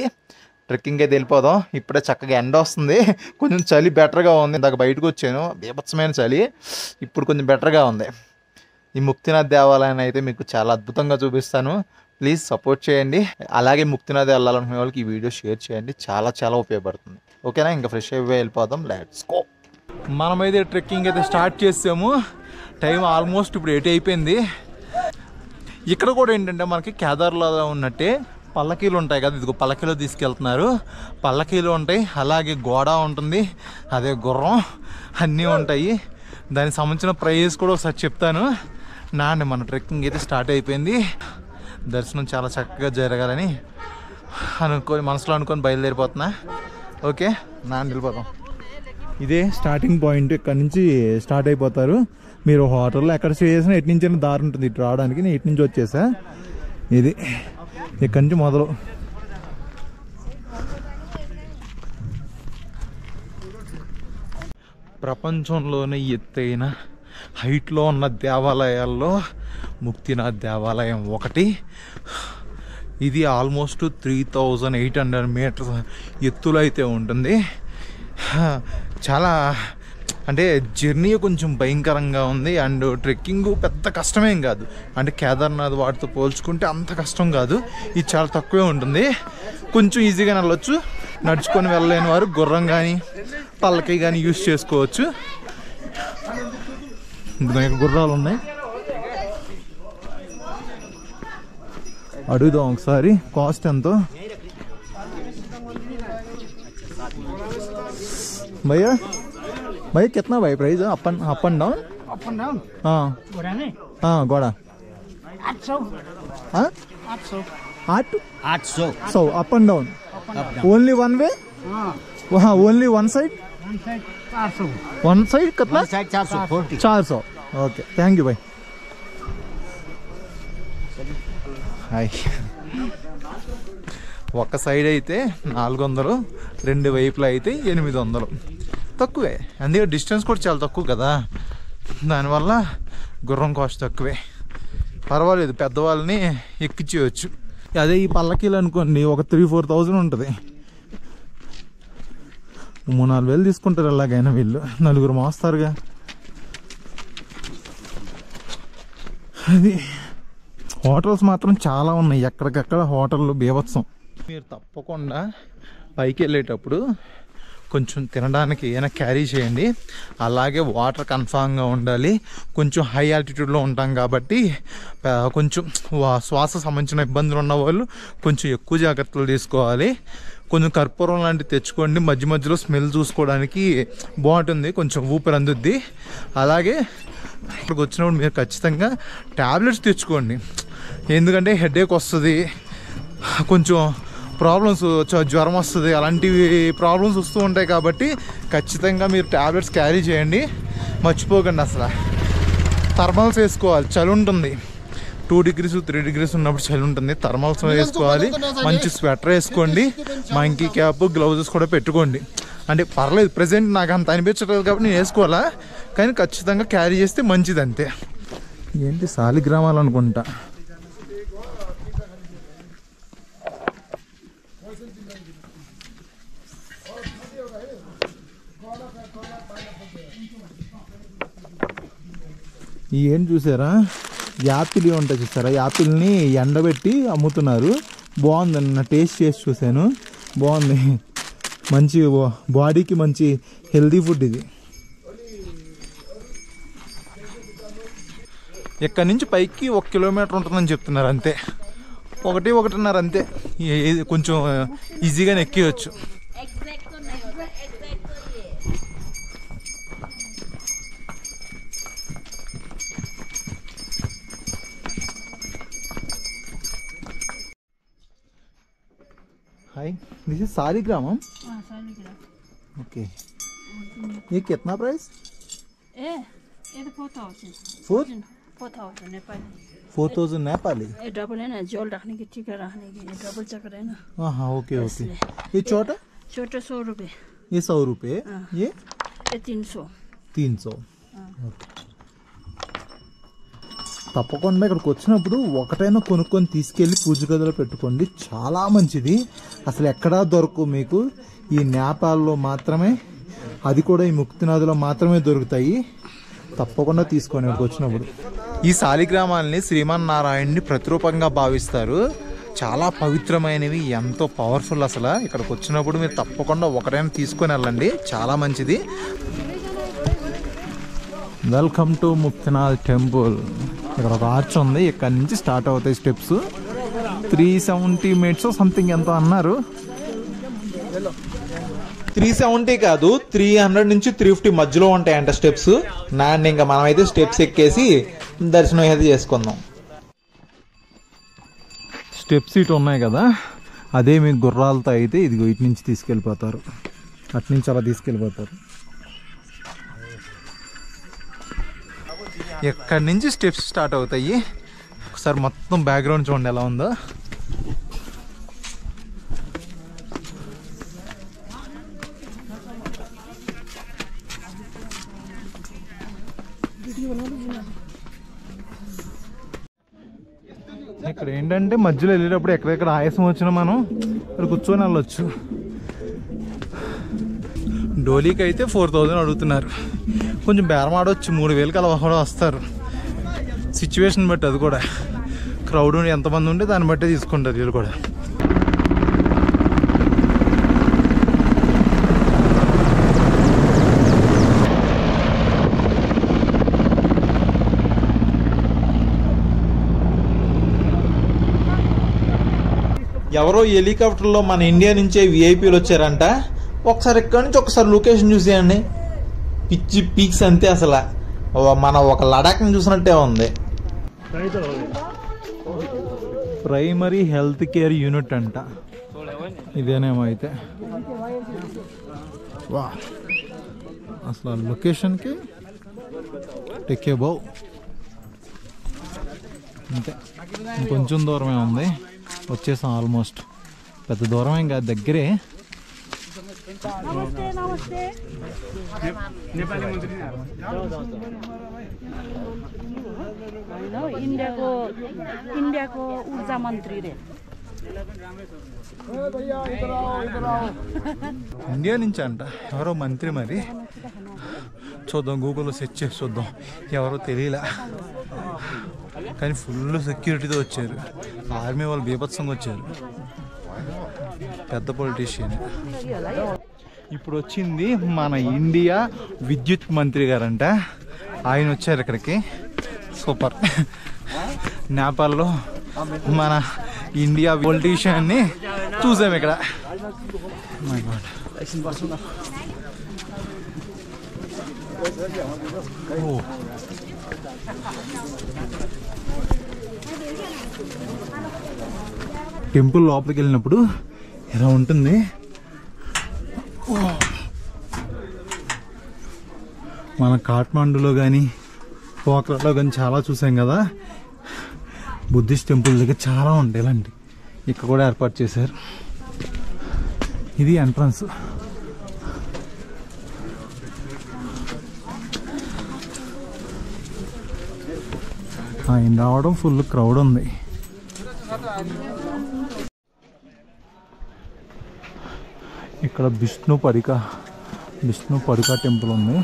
ట్రెక్కింగ్ అయితే వెళ్ళిపోదాం ఇప్పుడే చక్కగా ఎండ వస్తుంది కొంచెం చలి బెటర్గా ఉంది ఇందాక బయటకు వచ్చాను బీభత్సమైన చలి ఇప్పుడు కొంచెం బెటర్గా ఉంది ఈ ముక్తినాథ్ దేవాలయాన్ని అయితే మీకు చాలా అద్భుతంగా చూపిస్తాను ప్లీజ్ సపోర్ట్ చేయండి అలాగే ముక్తినాథ్ వెళ్ళాలనుకునే వాళ్ళకి ఈ వీడియో షేర్ చేయండి చాలా చాలా ఉపయోగపడుతుంది ఓకేనా ఇంకా ఫ్రెష్ అయిపోయి వెళ్ళిపోదాం లెట్స్ గో మనమైతే ట్రెక్కింగ్ అయితే స్టార్ట్ చేసాము టైం ఆల్మోస్ట్ ఇప్పుడు 8 అయిపోయింది ఇక్కడ కూడా ఏంటంటే మనకి కేదార్లో ఉన్నట్టే పల్లకీలు ఉంటాయి కదా ఇదిగో పల్లకీలో తీసుకెళ్తున్నారు పల్లకీలు ఉంటాయి అలాగే గోడ ఉంటుంది అదే గుర్రం అన్నీ ఉంటాయి దానికి సంబంధించిన ప్రైస్ కూడా ఒకసారి చెప్తాను మన ట్రెక్కింగ్ అయితే స్టార్ట్ అయిపోయింది దర్శనం చాలా చక్కగా జరగాలని మనసులో అనుకొని బయలుదేరిపోతున్నా ఓకే వెళ్ళిపోతాం ఇదే స్టార్టింగ్ పాయింట్ ఇక్కడ నుంచి స్టార్ట్ అయిపోతారు మీరు హోటల్లో ఎక్కడ స్టే చేసినా ఎటు నుంచి దారి ఉంటుంది ఇటు రావడానికి నేను ఇటు నుంచి వచ్చేసా ఇది ఇక్కడి నుంచి మొదలు ప్రపంచంలోనే ఎత్తైన హైట్లో ఉన్న దేవాలయాల్లో ముక్తినాథ్ దేవాలయం ఒకటి ఇది ఆల్మోస్ట్ 3800 మీటర్స్ ఎత్తులో అయితే ఉంటుంది చాలా అంటే జర్నీ కొంచెం భయంకరంగా ఉంది అండ్ ట్రెక్కింగ్ పెద్ద కష్టమేం కాదు అంటే కేదార్నాథ్ వాటితో పోల్చుకుంటే అంత కష్టం కాదు ఇది చాలా తక్కువే ఉంటుంది కొంచెం ఈజీగా వెళ్ళొచ్చు నడుచుకొని వెళ్ళలేని వారు గుర్రం కానీ పల్లకి కానీ యూజ్ చేసుకోవచ్చు గుర్రాలు ఉన్నాయి అడుగుదాం ఒకసారి కాస్ట్ ఎంతో भैया भाई कितना भाई प्राइस अप एंड डाउन हाँ हाँ घोड़ा 800 up and down only one way वहाँ ओनली वन साइड कितना 400 ओके थैंक यू भाई హాయ్. ఒక సైడ్ అయితే 400, రెండు వైపులా అయితే 800. తక్కువే, అందుకే డిస్టెన్స్ కూడా చాలా తక్కువ కదా, దానివల్ల గుర్రం కాస్ట్ తక్కువే. పర్వాలేదు, పెద్దవాళ్ళని ఎక్కించవచ్చు. అదే ఈ పల్లకీలు అనుకోండి ఒక 3,000-4,000 ఉంటుంది. 3,000-4,000 తీసుకుంటారు ఎలాగైనా వీళ్ళు, నలుగురు మోస్తారుగా. అది హోటల్స్ మాత్రం చాలా ఉన్నాయి, ఎక్కడికక్కడ హోటళ్ళు బీభత్సం. మీరు తప్పకుండా పైకి వెళ్ళేటప్పుడు కొంచెం తినడానికి ఏమైనా క్యారీ చేయండి. అలాగే వాటర్ కన్ఫామ్గా ఉండాలి. కొంచెం హై ఆల్టిట్యూడ్లో ఉంటాం కాబట్టి కొంచెం శ్వాస సంబంధించిన ఇబ్బందులు ఉన్న వాళ్ళు కొంచెం ఎక్కువ జాగ్రత్తలు తీసుకోవాలి. కొంచెం కర్పూరం లాంటివి తెచ్చుకోండి, మధ్య మధ్యలో స్మెల్ చూసుకోవడానికి బాగుంటుంది, కొంచెం ఊపిరి అందుద్ది. అలాగే ఇక్కడికి వచ్చినప్పుడు మీరు ఖచ్చితంగా ట్యాబ్లెట్స్ తెచ్చుకోండి, ఎందుకంటే హెడేక్ వస్తుంది, కొంచెం ప్రాబ్లమ్స్, జ్వరం వస్తుంది, అలాంటివి ప్రాబ్లమ్స్ వస్తూ ఉంటాయి. కాబట్టి ఖచ్చితంగా మీరు ట్యాబ్లెట్స్ క్యారీ చేయండి, మర్చిపోకండి. అసలు థర్మల్స్ వేసుకోవాలి, చలి ఉంటుంది. 2 degrees 3 degrees ఉన్నప్పుడు చలి ఉంటుంది, థర్మల్స్ వేసుకోవాలి. మంచి స్వెటర్ వేసుకోండి, మంకీ క్యాప్, గ్లౌజెస్ కూడా పెట్టుకోండి. అంటే పర్లేదు, ప్రజెంట్ నాకు అంత అనిపించట్లేదు కాబట్టి నేను వేసుకోవాలా, కానీ ఖచ్చితంగా క్యారీ చేస్తే మంచిది అంతే. ఏంటి శాలిగ్రామాలు అనుకుంటా. ఏం చూసారా, యాపిల్ ఉంటాయి చూసారా, యాపిల్ని ఎండబెట్టి అమ్ముతున్నారు. బాగుందండి, నా టేస్ట్ చేసి చూశాను, బాగుంది. మంచి బాడీకి మంచి హెల్తీ ఫుడ్ ఇది. ఇక్కడి నుంచి పైకి 1 కిలోమీటర్ ఉంటుందని చెప్తున్నారు, అంతే. 1-1.5 అంతే. కొంచెం ఈజీగానే ఎక్కియచ్చు. हाय, दिस इज सालिग्राम. हाँ, सालिग्राम. ओके, ये कितना प्राइस? ये तो 4,000. 4,000 नेपाली. 4,000 नेपाली. ये डबल है ना, जोल रखने की, टीका रखने की, ये डबल चक्कर है ना. हाँ, ओके ओके. ये छोटा? छोटा 100 रुपये. ये 100 रुपये. ये 300. 300. ఓకే. తప్పకుండా ఇక్కడికి వచ్చినప్పుడు ఒకటైనా కొనుక్కొని తీసుకెళ్ళి పూజ గదిలో పెట్టుకోండి, చాలా మంచిది. అసలు ఎక్కడా దొరకవు మీకు, ఈ నేపాల్లో మాత్రమే, అది కూడా ఈ ముక్తినాథ్లో మాత్రమే దొరుకుతాయి. తప్పకుండా తీసుకోండి ఇక్కడికి వచ్చినప్పుడు. ఈ శాలిగ్రామాలని శ్రీమన్నారాయణుని ప్రతిరూపంగా భావిస్తారు, చాలా పవిత్రమైనవి, ఎంతో పవర్ఫుల్. అసలు ఇక్కడికి వచ్చినప్పుడు మీరు తప్పకుండా ఒకటైనా తీసుకొని వెళ్ళండి, చాలా మంచిది. Welcome to Muktinath temple. ఇక్కడ ఒక ఆర్చ్ ఉంది, ఇక్కడ నుంచి స్టార్ట్ అవుతాయి స్టెప్స్. 370 minutes సంథింగ్ ఎంతో అన్నారు. 370 కాదు, 300 నుంచి 350 మధ్యలో ఉంటాయంట స్టెప్స్. ఇంకా మనమైతే స్టెప్స్ ఎక్కేసి దర్శనం అయితే చేసుకుందాం. స్టెప్స్ ఇటు ఉన్నాయి కదా, అదే మీ గుర్రాలతో అయితే ఇదిగో ఇటు నుంచి తీసుకెళ్ళిపోతారు, అటు నుంచి అలా తీసుకెళ్ళిపోతారు. ఎక్కడి నుంచి స్టెప్స్ స్టార్ట్ అవుతాయి. ఒకసారి మొత్తం బ్యాక్గ్రౌండ్ చూడండి ఎలా ఉందో. ఇక్కడ ఏంటంటే మధ్యలో వెళ్ళేటప్పుడు ఎక్కడెక్కడ ఆయాసం వచ్చినా మనం ఇక్కడ కూర్చొని వెళ్ళొచ్చు. డోలీకి అయితే 4,000 అడుగుతున్నారు. కొంచెం బేరం ఆడవచ్చు, 3,000కి అలా కూడా వస్తారు. సిచ్యువేషన్ బట్టి, అది కూడా క్రౌడ్ ఎంతమంది ఉంటే దాన్ని బట్టే తీసుకుంటారు వీళ్ళు కూడా. ఎవరో హెలికాప్టర్లో మన ఇండియా నుంచే విఐపీలు వచ్చారంట. ఒకసారి ఇక్కడ నుంచి ఒకసారి లొకేషన్ చూసేయండి, పిచ్చి పీక్స్ అంతే. అసలు మన ఒక లడాఖ్ని చూసినట్టే ఉంది. ప్రైమరీ హెల్త్ కేర్ యూనిట్ అంట, ఇదేనేమో అయితే. వా, అసలు లొకేషన్కి టెక్కే బావ్. అంతే, ఇంకొంచెం దూరమే ఉంది, వచ్చేసాం ఆల్మోస్ట్. పెద్ద దూరం ఏం కాదు, దగ్గరే. इन्डियाको ऊर्जा मन्त्री रे ఇండియా నుంచి అంట, ఎవరో మంత్రి. మరి చూద్దాం, గూగుల్లో సెర్చ్ చేసి చూద్దాం. ఎవరో తెలియలే, కానీ ఫుల్ సెక్యూరిటీతో వచ్చారు. ఆర్మీ వాళ్ళు బీభత్సంగా వచ్చారు. పెద్ద పొలిటీషియన్. ఇప్పుడు వచ్చింది మన ఇండియా విద్యుత్ మంత్రి గారంట, ఆయన వచ్చారు ఇక్కడికి. సూపర్. నేపాల్లో మన ఇండియా పొలిటీషియన్ని చూసాం ఇక్కడ. My God. టెంపుల్ లోపలికి వెళ్ళినప్పుడు ఎలా ఉంటుంది. మన కాఠ్మండూలో కానీ పోఖ్రాలో కానీ చాలా చూసాం కదా, బుద్ధిస్ట్ టెంపుల్ దగ్గర చాలా ఉంటాయి ఇలాంటి. ఇక్కడ కూడా ఏర్పాటు చేశారు. ఇది ఎంట్రన్స్. ఆయన రావడం ఫుల్ క్రౌడ్ ఉంది. ఇక్కడ విష్ణు పడిక టెంపుల్ ఉంది.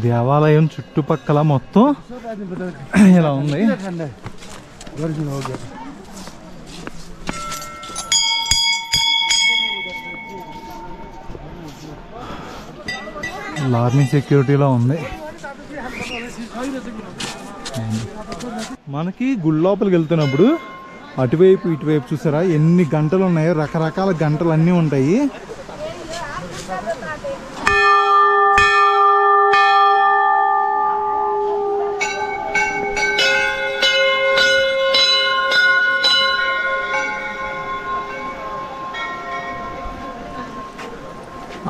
దేవాలయం చుట్టుపక్కల మొత్తం ఇలా ఉంది. ఆర్మీ సెక్యూరిటీలో ఉంది. మనకి గుడి లోపలికి వెళ్తున్నప్పుడు అటువైపు ఇటువైపు చూసారా ఎన్ని గంటలు ఉన్నాయో, రకరకాల గంటలు అన్నీ ఉంటాయి.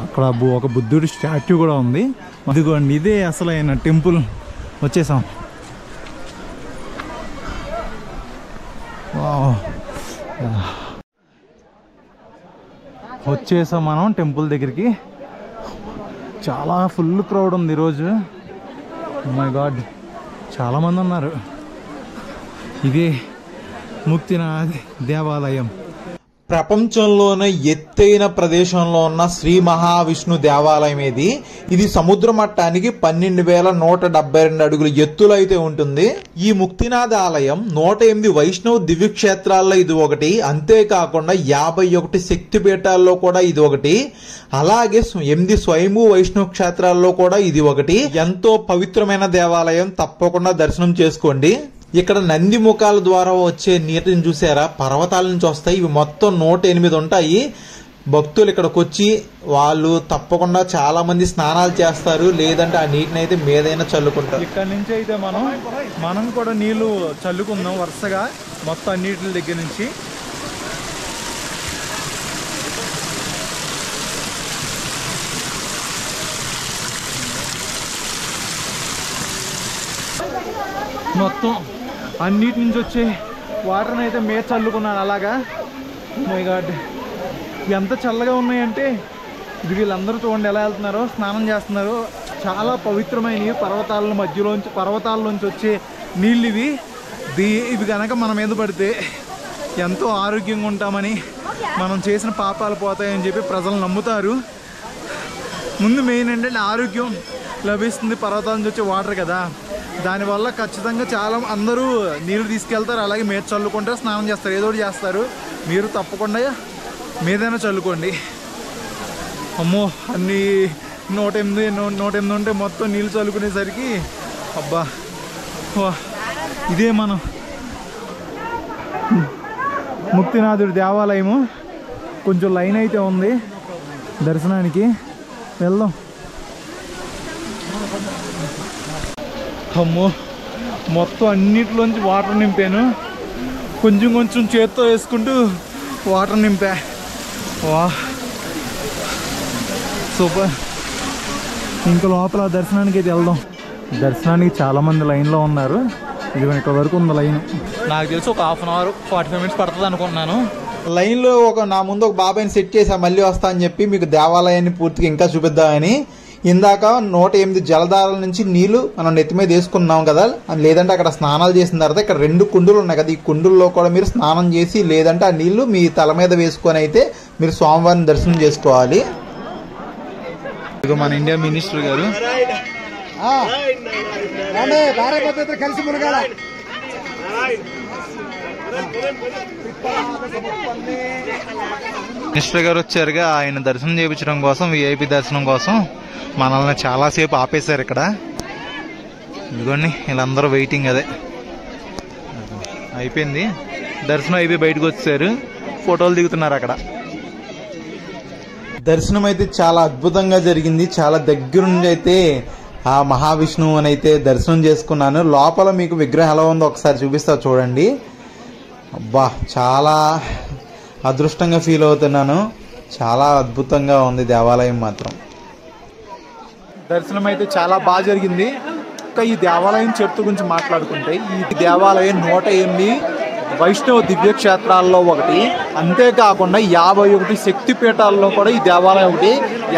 అక్కడ ఒక బుద్ధుడి స్టాట్యూ కూడా ఉంది. ఇదిగోండి, ఇదే అసలైన టెంపుల్. వచ్చేసాం. వచ్చేసాం మనం టెంపుల్ దగ్గరికి. చాలా ఫుల్ క్రౌడ్ ఉంది ఈరోజు. మై గాడ్, చాలామంది ఉన్నారు. ఇదే ముక్తినాథ్ దేవాలయం. ప్రపంచంలోనే ఎత్తైన ప్రదేశంలో ఉన్న శ్రీ మహావిష్ణు దేవాలయం ఇది సముద్ర మట్టానికి 12,172 అడుగుల ఎత్తులో అయితే ఉంటుంది. ఈ ముక్తినాథ ఆలయం 108 వైష్ణవ దివ్యక్షేత్రాల్లో ఇది ఒకటి. అంతేకాకుండా 51 శక్తి పీఠాల్లో కూడా ఇది ఒకటి. అలాగే 8 స్వయంభూ వైష్ణవ క్షేత్రాల్లో కూడా ఇది ఒకటి. ఎంతో పవిత్రమైన దేవాలయం, తప్పకుండా దర్శనం చేసుకోండి. ఇక్కడ నంది ముఖాల ద్వారా వచ్చే నీటిని చూసారా, పర్వతాల నుంచి వస్తాయి. ఇవి మొత్తం 108 ఉంటాయి. భక్తులు ఇక్కడికి వచ్చి వాళ్ళు తప్పకుండా చాలా మంది స్నానాలు చేస్తారు, లేదంటే ఆ నీటిని అయితే మీదైనా చల్లుకుంటారు. ఇక్కడ నుంచి అయితే మనం కూడా నీళ్లు చల్లుకుందాం వరుసగా మొత్తం అన్నిటి దగ్గర నుంచి. మొత్తం అన్నిటి నుంచి వచ్చే వాటర్ని అయితే మీద చల్లుకున్నాను అలాగా. మై గాడ్, ఎంత చల్లగా ఉన్నాయంటే ఇది వీళ్ళందరూ చూడండి ఎలా వెళ్తున్నారో, స్నానం చేస్తున్నారు. చాలా పవిత్రమైనవి, పర్వతాల్లోంచి వచ్చే నీళ్ళు ఇవి. ఇవి కనుక మన మీద పడితే ఎంతో ఆరోగ్యంగా ఉంటామని, మనం చేసిన పాపాలు పోతాయని చెప్పి ప్రజలు నమ్ముతారు. ముందు మెయిన్ ఏంటంటే ఆరోగ్యం లభిస్తుంది, పర్వతాల నుంచి వచ్చే వాటర్ కదా. దానివల్ల ఖచ్చితంగా చాలా అందరూ నీళ్ళు తీసుకెళ్తారు, అలాగే మీద చల్లుకుంటారు, స్నానం చేస్తారు, ఏదో ఒకటి చేస్తారు. మీరు తప్పకుండా మీదైనా చల్లుకోండి. అమ్మో, అన్ని 108 ఉంటే మొత్తం నీళ్ళు చల్లుకునేసరికి అబ్బా. ఇదే మనం ముక్తినాథుడి దేవాలయము. కొంచెం లైన్ అయితే ఉంది దర్శనానికి, వెళ్దాం. అమ్మో, మొత్తం అన్నిటిలోంచి వాటర్ నింపాను. కొంచెం కొంచెం చేత్తో వేసుకుంటూ వాటర్ నింపా. వా సూపర్. ఇంకా లోపల దర్శనానికి అయితే వెళ్దాం. దర్శనానికి చాలామంది లైన్లో ఉన్నారు. ఇది ఇక్కడ వరకు ఉంది లైన్. నాకు తెలిసి ఒక 1/2 అవర్ 45 మినిట్స్ పడుతుంది అనుకుంటున్నాను. లైన్లో నా ముందు ఒక బాబాయ్ని సెట్ చేసా, మళ్ళీ వస్తా అని చెప్పి మీకు దేవాలయాన్ని పూర్తిగా ఇంకా చూపిద్దామని. ఇందాక 108 జలధారాల నుంచి నీళ్లు మనం నెత్తి మీద వేసుకున్నాం కదా, లేదంటే అక్కడ స్నానాలు చేసిన తర్వాత ఇక్కడ 2 కుండులు ఉన్నాయి కదా, ఈ కుండుల్లో కూడా మీరు స్నానం చేసి లేదంటే ఆ నీళ్లు మీ తల మీద వేసుకొని అయితే మీరు స్వామివారిని దర్శనం చేసుకోవాలి. ఇదిగో మన ఇండియా మినిస్టర్ గారు. కలిసి మునగాల మినిస్టర్ గారు వచ్చారుగా, ఆయన దర్శనం చేయించడం కోసం, విఐపి దర్శనం కోసం మనల్ని చాలాసేపు ఆపేశారు ఇక్కడ. ఇదిగోండి వీళ్ళందరూ వెయిటింగ్. అదే అయిపోయింది దర్శనం అయిపోయి బయటకు వచ్చారు, ఫోటోలు దిగుతున్నారు అక్కడ. దర్శనం అయితే చాలా అద్భుతంగా జరిగింది. చాలా దగ్గర నుండి అయితే ఆ మహావిష్ణువు అని అయితే దర్శనం చేసుకున్నాను. లోపల మీకు విగ్రహం ఎలా ఉందో ఒకసారి చూపిస్తా చూడండి. అబ్బా చాలా అదృష్టంగా ఫీల్ అవుతున్నాను. చాలా అద్భుతంగా ఉంది దేవాలయం మాత్రం. దర్శనం అయితే చాలా బాగా జరిగింది. ఇంకా ఈ దేవాలయం చరిత్ర గురించి మాట్లాడుకుంటే, ఈ దేవాలయం 108 వైష్ణవ దివ్యక్షేత్రాల్లో ఒకటి. అంతేకాకుండా 51 శక్తిపీఠాల్లో కూడా ఈ దేవాలయం ఒకటి.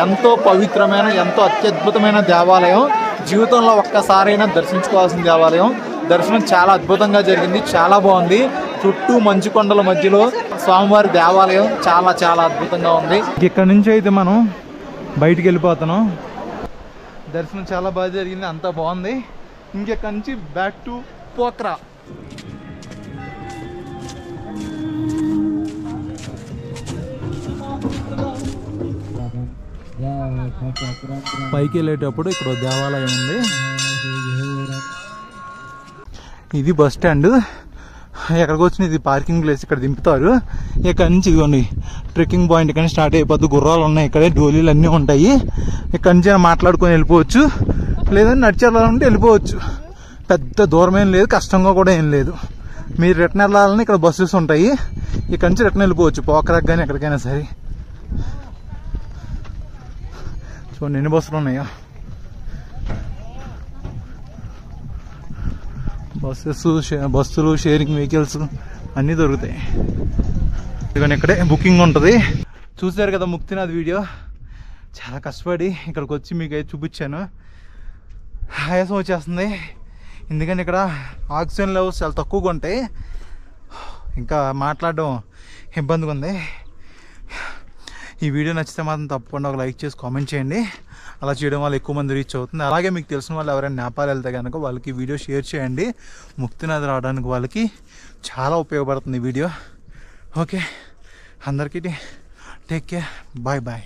ఎంతో పవిత్రమైన, ఎంతో అత్యద్భుతమైన దేవాలయం. జీవితంలో ఒక్కసారైనా దర్శించుకోవాల్సిన దేవాలయం. దర్శనం చాలా అద్భుతంగా జరిగింది, చాలా బాగుంది. చుట్టూ మంచు కొండల మధ్యలో స్వామివారి దేవాలయం చాలా చాలా అద్భుతంగా ఉంది. ఇక్కడ నుంచి అయితే మనం బయటికి వెళ్ళిపోతున్నాం. దర్శనం చాలా బాగా జరిగింది, అంతా బాగుంది. ఇంకెక్కడి నుంచి బ్యాక్ టు పోఖ్రా. పైకి వెళ్ళేటప్పుడు ఇక్కడ దేవాలయం ఉంది. ఇది బస్ స్టాండ్. ఎక్కడికి వచ్చిన ఇది పార్కింగ్ ప్లేస్, ఇక్కడ దింపుతారు. ఇక్కడ నుంచి ఇదిగోండి ట్రెక్కింగ్ పాయింట్ ఇక్కడ స్టార్ట్ అయిపోద్ది. గుర్రాలు ఉన్నాయి ఇక్కడే, డోలీలు అన్నీ ఉంటాయి. ఇక్కడ నుంచి మాట్లాడుకొని వెళ్ళిపోవచ్చు, లేదంటే నడిచి వెళ్ళాలంటే వెళ్ళిపోవచ్చు. పెద్ద దూరం ఏం లేదు, కష్టంగా కూడా ఏం లేదు. మీరు రిటర్న్ వెళ్ళాలని ఇక్కడ బస్సెస్ ఉంటాయి, ఇక్కడ నుంచి రిటర్న్ వెళ్ళిపోవచ్చు పోఖరాకి కానీ ఎక్కడికైనా సరే. చూడండి ఎన్ని బస్సులు ఉన్నాయో. బస్సులు షేరింగ్ వెహికల్స్ అన్నీ దొరుకుతాయి. ఇదిగోండి ఇక్కడే బుకింగ్ ఉంటుంది. చూసారు కదా ముక్తినాథ్ వీడియో. చాలా కష్టపడి ఇక్కడికి వచ్చి మీకు అయితే చూపించాను. ఆయాసం వచ్చేస్తుంది, ఎందుకంటే ఇక్కడ ఆక్సిజన్ లెవెల్స్ చాలా తక్కువగా ఉంటాయి. ఇంకా మాట్లాడడం ఇబ్బందిగా ఉంది. ఈ వీడియో నచ్చితే మాత్రం తప్పకుండా ఒక లైక్ చేసి కామెంట్ చేయండి. అలా చేయడం వల్ల ఎక్కువ మంది రీచ్ అవుతుంది. అలాగే మీకు తెలిసిన వాళ్ళు ఎవరైనా నేపాల్ వెళ్తే కనుక వాళ్ళకి వీడియో షేర్ చేయండి. ముక్తినాథ్ రావడానికి వాళ్ళకి చాలా ఉపయోగపడుతుంది ఈ వీడియో. ఓకే, అందరికీ టేక్ కేర్, బాయ్ బాయ్.